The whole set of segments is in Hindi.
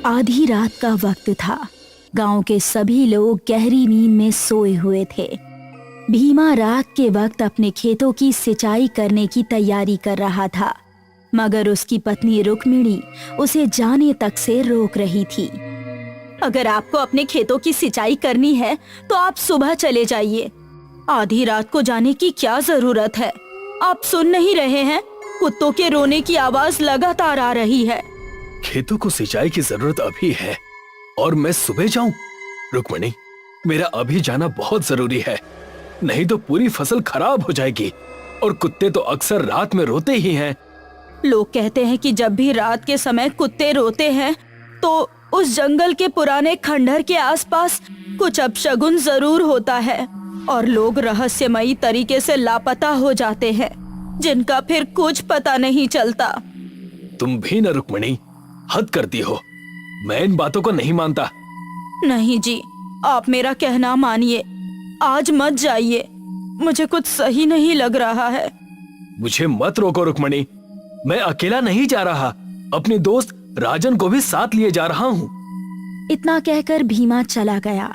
आधी रात का वक्त था। गांव के सभी लोग गहरी नींद में सोए हुए थे। भीमा रात के वक्त अपने खेतों की सिंचाई करने की तैयारी कर रहा था, मगर उसकी पत्नी रुक्मिणी उसे जाने तक से रोक रही थी। अगर आपको अपने खेतों की सिंचाई करनी है तो आप सुबह चले जाइए। आधी रात को जाने की क्या जरूरत है? आप सुन नहीं रहे हैं? कुत्तों के रोने की आवाज लगातार आ रही है। खेतों को सिंचाई की जरूरत अभी है और मैं सुबह जाऊं? रुक्मिणी, मेरा अभी जाना बहुत जरूरी है, नहीं तो पूरी फसल खराब हो जाएगी। और कुत्ते तो अक्सर रात में रोते ही हैं। लोग कहते हैं कि जब भी रात के समय कुत्ते रोते हैं तो उस जंगल के पुराने खंडहर के आसपास कुछ अपशगुन जरूर होता है और लोग रहस्यमयी तरीके से लापता हो जाते हैं, जिनका फिर कुछ पता नहीं चलता। तुम भी न रुक्मिणी, हद करती हो। मैं इन बातों को नहीं मानता। नहीं जी, आप मेरा कहना मानिए। आज मत जाइए, मुझे कुछ सही नहीं लग रहा है। मुझे मत रोको रुक्मिणी, मैं अकेला नहीं जा रहा, अपने दोस्त राजन को भी साथ लिए जा रहा हूँ। इतना कहकर भीमा चला गया।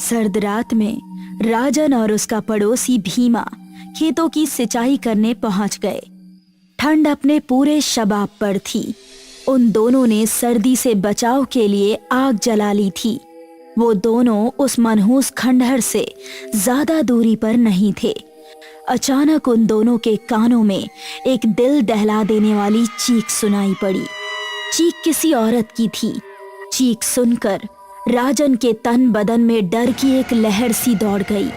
सर्द रात में राजन और उसका पड़ोसी भीमा खेतों की सिंचाई करने पहुंच गए। ठंड अपने पूरे शबाब पर थी। उन दोनों ने सर्दी से बचाव के लिए आग जला ली थी। वो दोनों उस मनहूस खंडहर से ज्यादा दूरी पर नहीं थे। अचानक उन दोनों के कानों में एक दिल दहला देने वाली चीख सुनाई पड़ी। चीख किसी औरत की थी। चीख सुनकर राजन के तन बदन में डर की एक लहर सी दौड़ गई।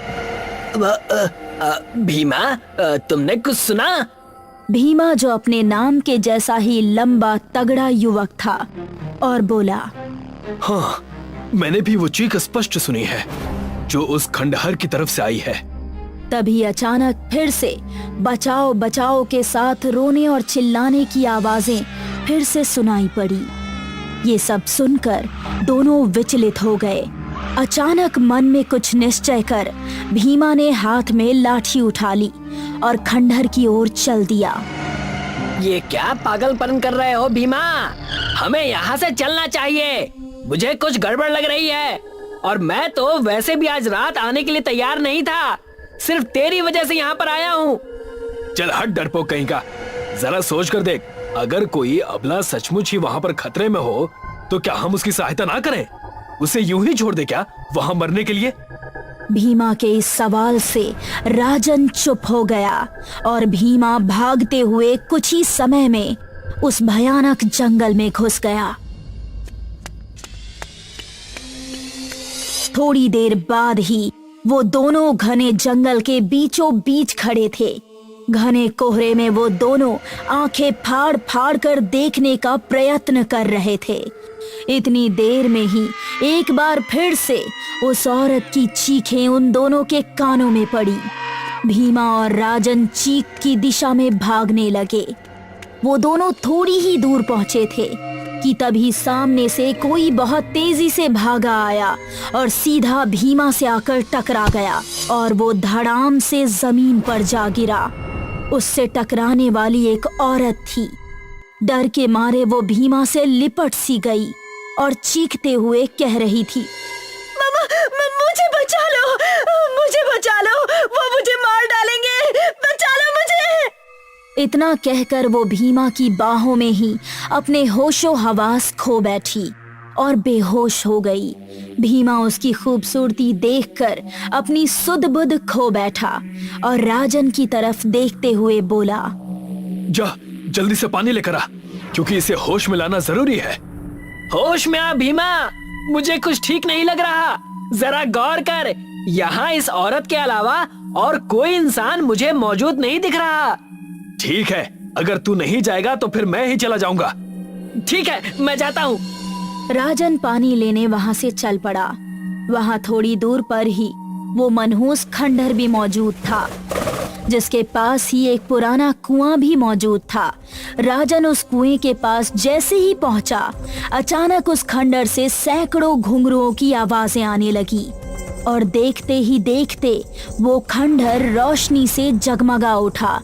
भीमा, तुमने कुछ सुना? भीमा, जो अपने नाम के जैसा ही लंबा तगड़ा युवक था, और बोला, हाँ, मैंने भी वो चीख स्पष्ट सुनी है जो उस खंडहर की तरफ से आई है। तभी अचानक फिर से बचाओ बचाओ के साथ रोने और चिल्लाने की आवाजें फिर से सुनाई पड़ी। ये सब सुनकर दोनों विचलित हो गए। अचानक मन में कुछ निश्चय कर भीमा ने हाथ में लाठी उठा ली और खंडहर की ओर चल दिया। ये क्या पागलपन कर रहे हो भीमा? हमें यहाँ से चलना चाहिए। मुझे कुछ गड़बड़ लग रही है और मैं तो वैसे भी आज रात आने के लिए तैयार नहीं था, सिर्फ तेरी वजह से यहाँ पर आया हूँ। चल हट डरपोक कहीं का, जरा सोच कर देख, अगर कोई अबला सचमुच ही वहाँ पर खतरे में हो तो क्या हम उसकी सहायता ना करें? उसे यूं ही छोड़ दे क्या वहाँ मरने के लिए? भीमा के इस सवाल से राजन चुप हो गया और भीमा भागते हुए कुछ ही समय में उस भयानक जंगल में घुस गया। थोड़ी देर बाद ही वो दोनों घने जंगल के बीचों बीच खड़े थे। घने कोहरे में वो दोनों आंखें फाड़ फाड़ कर देखने का प्रयत्न कर रहे थे। इतनी देर में ही एक बार फिर से उस औरत की चीखें उन दोनों के कानों में पड़ी। भीमा और राजन चीख की दिशा में भागने लगे। वो दोनों थोड़ी ही दूर पहुंचे थे कि तभी सामने से कोई बहुत तेजी से भागा आया और सीधा भीमा से आकर टकरा गया और वो धड़ाम से जमीन पर जा गिरा। उससे टकराने वाली एक औरत थी। डर के मारे वो भीमा से लिपट सी गई और चीखते हुए कह रही थी, मुझे बचा लो, मुझे बचा लो, वो मुझे मार डालेंगे, बचा लो मुझे। इतना कहकर वो भीमा की बाहों में ही अपने होशो हवास खो बैठी और बेहोश हो गई। भीमा उसकी खूबसूरती देखकर अपनी सुध बुध खो बैठा और राजन की तरफ देखते हुए बोला, जा जल्दी से पानी लेकर आ, क्योंकि इसे होश में लाना जरूरी है। होश में आ भीमा, मुझे कुछ ठीक नहीं लग रहा। जरा गौर कर, यहाँ इस औरत के अलावा और कोई इंसान मुझे मौजूद नहीं दिख रहा। ठीक है, अगर तू नहीं जाएगा तो फिर मैं ही चला जाऊंगा। ठीक है, मैं जाता हूँ। राजन पानी लेने वहां से चल पड़ा। वहां थोड़ी दूर पर ही वो मनहूस खंडहर भी मौजूद था, जिसके पास ही एक पुराना कुआं भी मौजूद था। राजन उस कुएं के पास जैसे ही पहुंचा, अचानक उस खंडहर से सैकड़ों घुंघरुओं की आवाजें आने लगी और देखते ही देखते वो खंडहर रोशनी से जगमगा उठा।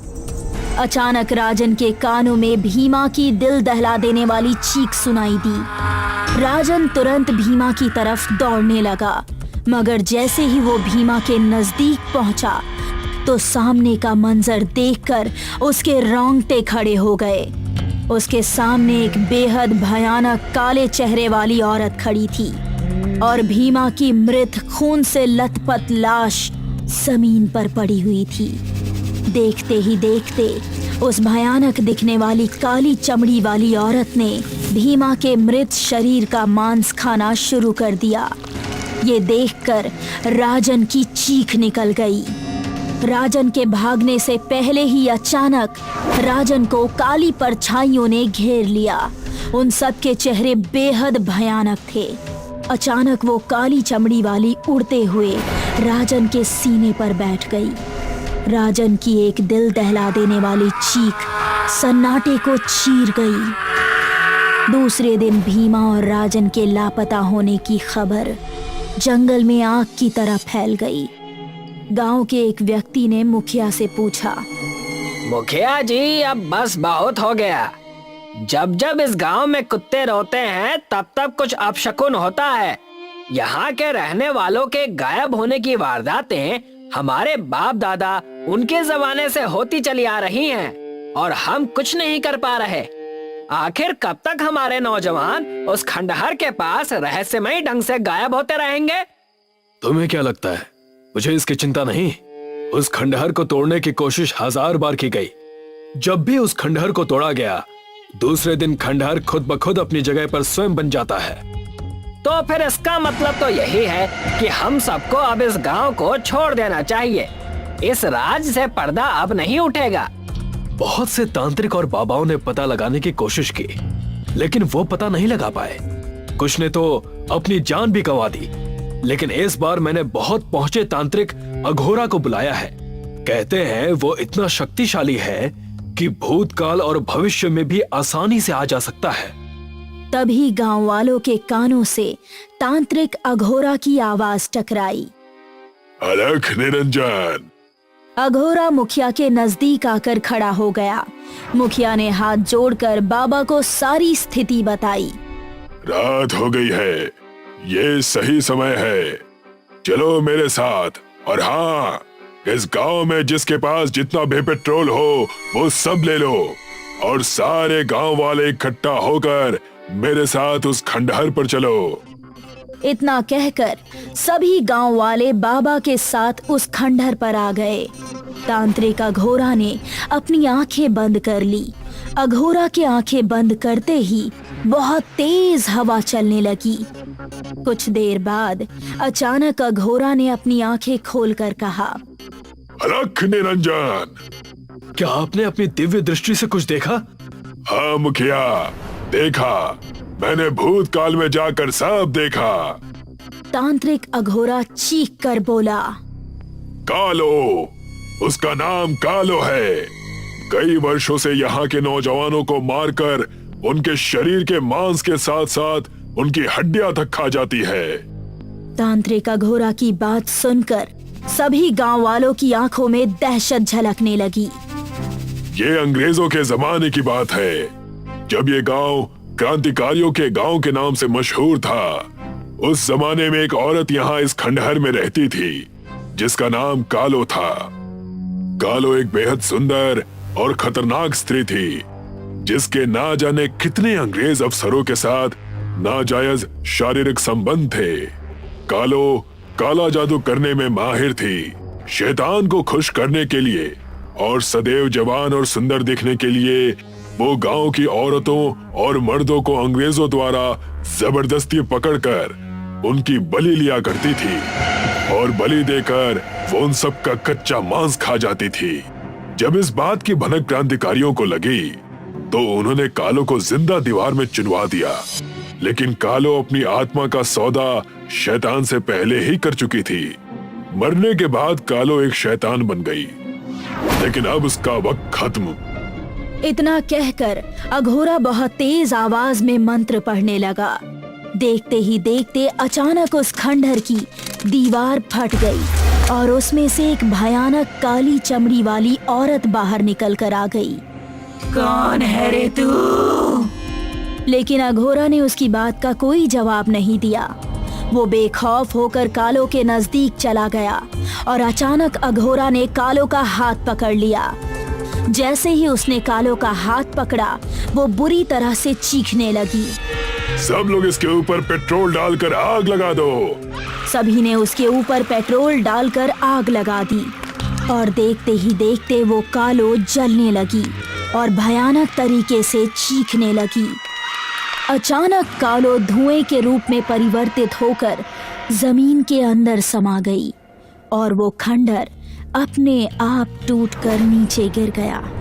अचानक राजन के कानों में भीमा की दिल दहला देने वाली चीख सुनाई दी। राजन तुरंत भीमा की तरफ दौड़ने लगा, मगर जैसे ही वो भीमा के नजदीक पहुंचा तो सामने का मंजर देखकर उसके रोंगटे खड़े हो गए। उसके सामने एक बेहद भयानक काले चेहरे वाली औरत खड़ी थी और भीमा की मृत खून से लथपथ लाश जमीन पर पड़ी हुई थी। देखते ही देखते उस भयानक दिखने वाली काली चमड़ी वाली औरत ने भीमा के मृत शरीर का मांस खाना शुरू कर दिया। ये देखकर राजन की चीख निकल गई। राजन के भागने से पहले ही अचानक राजन को काली परछाइयों ने घेर लिया। उन सब के चेहरे बेहद भयानक थे। अचानक वो काली चमड़ी वाली उड़ते हुए राजन के सीने पर बैठ गई। राजन की एक दिल दहला देने वाली चीख सन्नाटे को चीर गई। दूसरे दिन भीमा और राजन के लापता होने की खबर जंगल में आग की तरह फैल गई। गांव के एक व्यक्ति ने मुखिया से पूछा, मुखिया जी, अब बस बहुत हो गया। जब जब इस गांव में कुत्ते रोते हैं तब तब कुछ अपशकुन होता है। यहाँ के रहने वालों के गायब होने की वारदातें हमारे बाप दादा उनके जमाने से होती चली आ रही हैं और हम कुछ नहीं कर पा रहे। आखिर कब तक हमारे नौजवान उस खंडहर के पास रहस्यमयी ढंग से गायब होते रहेंगे? तुम्हें क्या लगता है मुझे इसकी चिंता नहीं? उस खंडहर को तोड़ने की कोशिश 1000 बार की गई। जब भी उस खंडहर को तोड़ा गया, दूसरे दिन खंडहर खुद ब खुद अपनी जगह पर स्वयं बन जाता है। तो फिर इसका मतलब तो यही है कि हम सबको अब इस गांव को छोड़ देना चाहिए। इस राज से पर्दा अब नहीं उठेगा। बहुत से तांत्रिक और बाबाओं ने पता लगाने की कोशिश की, लेकिन वो पता नहीं लगा पाए। कुछ ने तो अपनी जान भी गंवा दी। लेकिन इस बार मैंने बहुत पहुंचे तांत्रिक अघोरा को बुलाया है। कहते हैं वो इतना शक्तिशाली है कि भूतकाल और भविष्य में भी आसानी से आ जा सकता है। तभी गांव वालों के कानों से तांत्रिक अघोरा की आवाज टकराई। अलख निरंजन। अघोरा मुखिया के नजदीक आकर खड़ा हो गया। मुखिया ने हाथ जोड़कर बाबा को सारी स्थिति बताई। रात हो गई है, ये सही समय है। चलो मेरे साथ। और हाँ, इस गांव में जिसके पास जितना भी पेट्रोल हो वो सब ले लो और सारे गांव वाले इकट्ठा होकर मेरे साथ उस खंडहर पर चलो। इतना कहकर सभी गांव वाले बाबा के साथ उस खंडहर पर आ गए। तांत्रिक अघोरा ने अपनी आंखें बंद कर ली। अघोरा के आंखें बंद करते ही बहुत तेज हवा चलने लगी। कुछ देर बाद अचानक अघोरा ने अपनी आंखें खोलकर कहा, अलख निरंजन। क्या आपने अपनी दिव्य दृष्टि से कुछ देखा? हाँ मुखिया, देखा। मैंने भूतकाल में जाकर सब देखा। तांत्रिक अघोरा चीख कर बोला, कालो, उसका नाम कालो है। कई वर्षों से यहाँ के नौजवानों को मारकर उनके शरीर के मांस के साथ साथ उनकी हड्डियां तक खा जाती है। तांत्रिक अघोरा की बात सुनकर सभी गांव वालों की आंखों में दहशत झलकने लगी। ये अंग्रेजों के जमाने की बात है, जब ये गांव क्रांतिकारियों के गांव के नाम से मशहूर था। उस जमाने में एक औरत यहाँ इस खंडहर में रहती थी जिसका नाम कालो था। कालो एक बेहद सुंदर और खतरनाक स्त्री थी जिसके ना जाने कितने अंग्रेज अफसरों के साथ नाजायज शारीरिक संबंध थे। कालो काला जादू करने में माहिर थी। शैतान को खुश करने के लिए और सदैव जवान और सुंदर दिखने के लिए वो गांव की औरतों और मर्दों को अंग्रेजों द्वारा जबरदस्ती पकड़कर उनकी बलि लिया करती थी और बलि देकर वो उन सब का कच्चा मांस खा जाती थी। जब इस बात की भनक क्रांतिकारियों को लगी तो उन्होंने कालो को जिंदा दीवार में चिनवा दिया। लेकिन कालो अपनी आत्मा का सौदा शैतान से पहले ही कर चुकी थी। मरने के बाद कालो एक शैतान बन गई, लेकिन अब उसका वक्त खत्म। इतना कहकर अघोरा बहुत तेज आवाज में मंत्र पढ़ने लगा। देखते ही देखते अचानक उस खंडहर की दीवार फट गई और उसमें से एक भयानक काली चमड़ी वाली औरत बाहर निकल कर आ गई। कौन है रे तू? लेकिन अघोरा ने उसकी बात का कोई जवाब नहीं दिया। वो बेखौफ होकर कालो के नजदीक चला गया और अचानक अघोरा ने कालो का हाथ पकड़ लिया। जैसे ही उसने कालो का हाथ पकड़ा, वो बुरी तरह से चीखने लगी। सब लोग इसके ऊपर पेट्रोल डालकर आग लगा दो। सभी ने उसके ऊपर पेट्रोल डालकर आग लगा दी और देखते ही देखते वो कालो जलने लगी और भयानक तरीके से चीखने लगी। अचानक कालो धुएं के रूप में परिवर्तित होकर जमीन के अंदर समा गई और वो खंडहर अपने आप टूटकर नीचे गिर गया।